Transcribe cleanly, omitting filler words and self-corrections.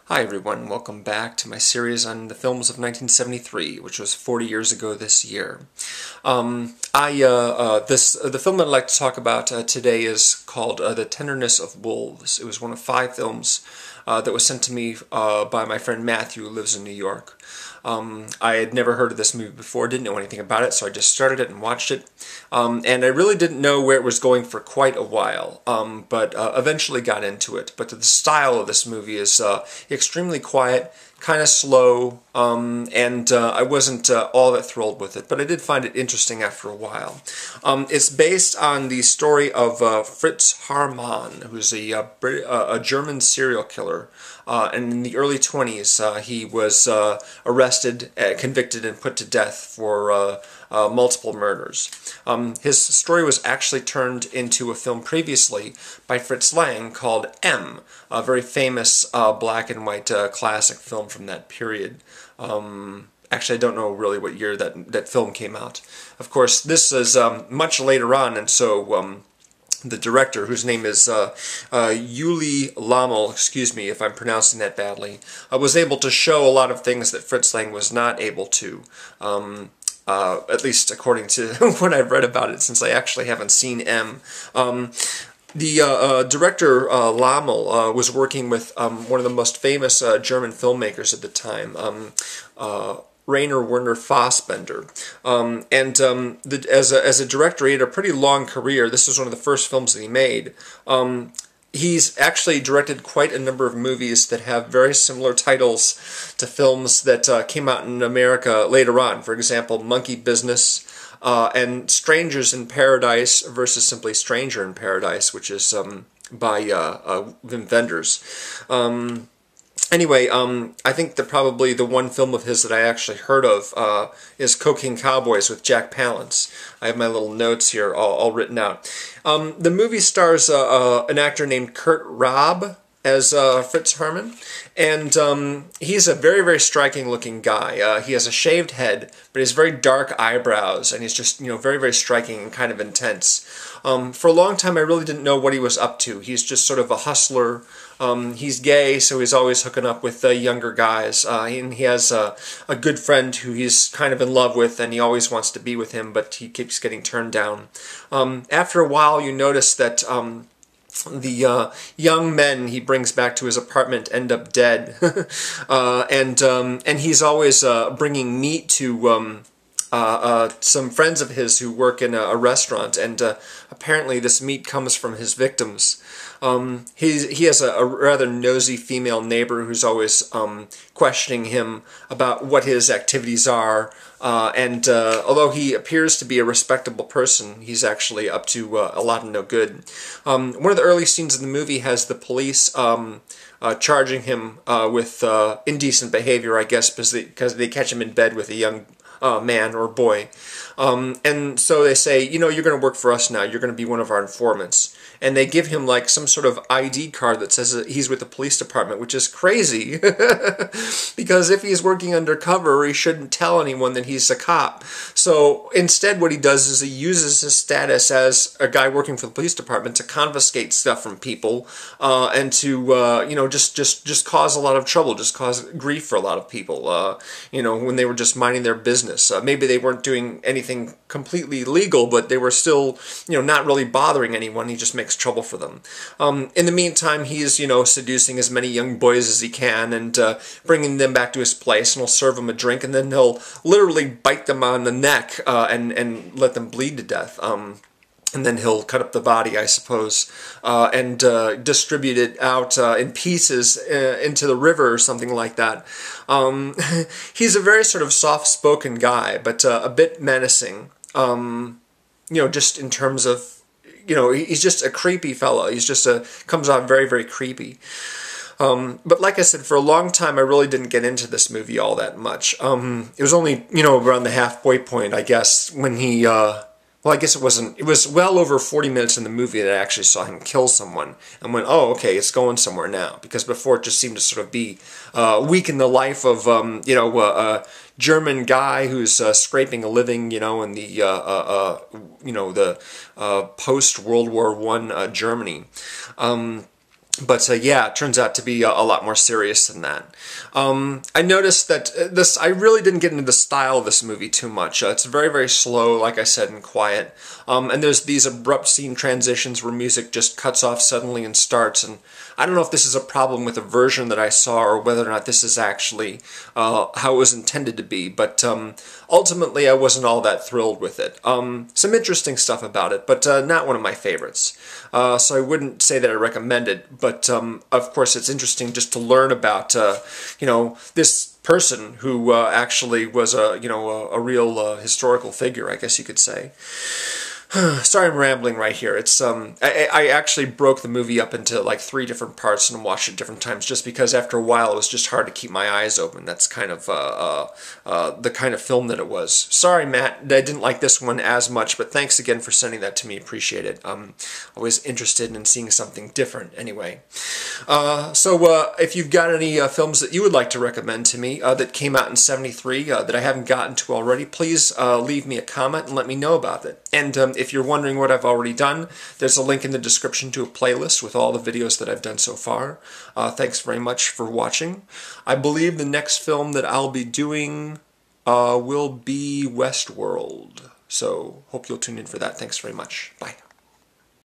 Hi everyone, welcome back to my series on the films of 1973, which was 40 years ago this year. The film I'd like to talk about today is called The Tenderness of Wolves. It was one of 5 films that was sent to me by my friend Matthew, who lives in New York. I had never heard of this movie before, didn't know anything about it, so I just started it and watched it. And I really didn't know where it was going for quite a while, but eventually got into it. But the style of this movie is extremely quiet, kind of slow, and I wasn't all that thrilled with it, but I did find it interesting after a while. It's based on the story of Fritz Haarmaan, who's a German serial killer, and in the early 20s he was arrested, convicted, and put to death for multiple murders. His story was actually turned into a film previously by Fritz Lang called M, a very famous black and white classic film from that period. Actually, I don't know really what year that film came out. Of course, this is much later on, and so the director, whose name is Ulli Lommel, excuse me if I'm pronouncing that badly, was able to show a lot of things that Fritz Lang was not able to. At least according to what I've read about it, since I actually haven't seen M. The director, Lommel, was working with one of the most famous German filmmakers at the time, Rainer Werner Fassbinder. As a director, he had a pretty long career. This was one of the first films that he made. He's actually directed quite a number of movies that have very similar titles to films that came out in America later on. For example, Monkey Business and Strangers in Paradise versus simply Stranger in Paradise, which is by Wim Wenders. Anyway, I think that probably the one film of his that I actually heard of is Cocaine Cowboys with Jack Palance. I have my little notes here all written out. The movie stars an actor named Raab as Fritz Haarmaan, and he's a very, very striking looking guy. He has a shaved head, but he has very dark eyebrows, and he's just, very, very striking and kind of intense. For a long time, I really didn't know what he was up to. He's just sort of a hustler. He's gay, so he's always hooking up with younger guys, and he has a good friend who he's kind of in love with, and he always wants to be with him, but he keeps getting turned down. After a while, you notice that the young men he brings back to his apartment end up dead, and he's always bringing meat to some friends of his who work in a restaurant, and apparently this meat comes from his victims. He has a rather nosy female neighbor who's always questioning him about what his activities are, and although he appears to be a respectable person, he's actually up to a lot of no good. One of the early scenes in the movie has the police charging him with indecent behavior, I guess, because they catch him in bed with a young man or boy. And so they say, you're going to work for us now. You're going to be one of our informants. And they give him like some sort of ID card that says that he's with the police department, which is crazy. Because if he's working undercover, he shouldn't tell anyone that he's a cop. So instead what he does is he uses his status as a guy working for the police department to confiscate stuff from people and to, just cause a lot of trouble, just cause grief for a lot of people, when they were just minding their business. Maybe they weren't doing anything completely legal, but they were still, not really bothering anyone. He just makes trouble for them. In the meantime, he's, seducing as many young boys as he can and bringing them back to his place, and he'll serve them a drink, and then he'll literally bite them on the neck and let them bleed to death. And then he'll cut up the body, I suppose, and distribute it out in pieces into the river or something like that. He's a very sort of soft-spoken guy, but a bit menacing, just in terms of, he's just a creepy fellow. He's just comes out very, very creepy. But like I said, for a long time, I really didn't get into this movie all that much. It was only, around the halfway point, I guess, when he... well, I guess it wasn't. It was well over 40 minutes in the movie that I actually saw him kill someone and went, oh, okay, it's going somewhere now. Because before it just seemed to sort of be a week in the life of, a German guy who's scraping a living, in the, post-World War I Germany. But yeah, it turns out to be a lot more serious than that. I noticed that I really didn't get into the style of this movie too much. It's very, very slow, like I said, and quiet. And there's these abrupt scene transitions where music just cuts off suddenly and starts. And I don't know if this is a problem with the version that I saw or whether or not this is actually how it was intended to be. But ultimately, I wasn't all that thrilled with it. Some interesting stuff about it, but not one of my favorites. So I wouldn't say that I recommend it. But, of course, it's interesting just to learn about, this person who actually was a real historical figure, I guess you could say. Sorry, I'm rambling right here. It's I actually broke the movie up into like 3 different parts and watched it different times just because after a while it was just hard to keep my eyes open. That's kind of the kind of film that it was. Sorry, Matt, I didn't like this one as much, but thanks again for sending that to me. Appreciate it. Always interested in seeing something different. Anyway, so if you've got any films that you would like to recommend to me that came out in '73 that I haven't gotten to already, please leave me a comment and let me know about it. And if you're wondering what I've already done, there's a link in the description to a playlist with all the videos that I've done so far. Thanks very much for watching. I believe the next film that I'll be doing will be Westworld. So hope you'll tune in for that. Thanks very much. Bye.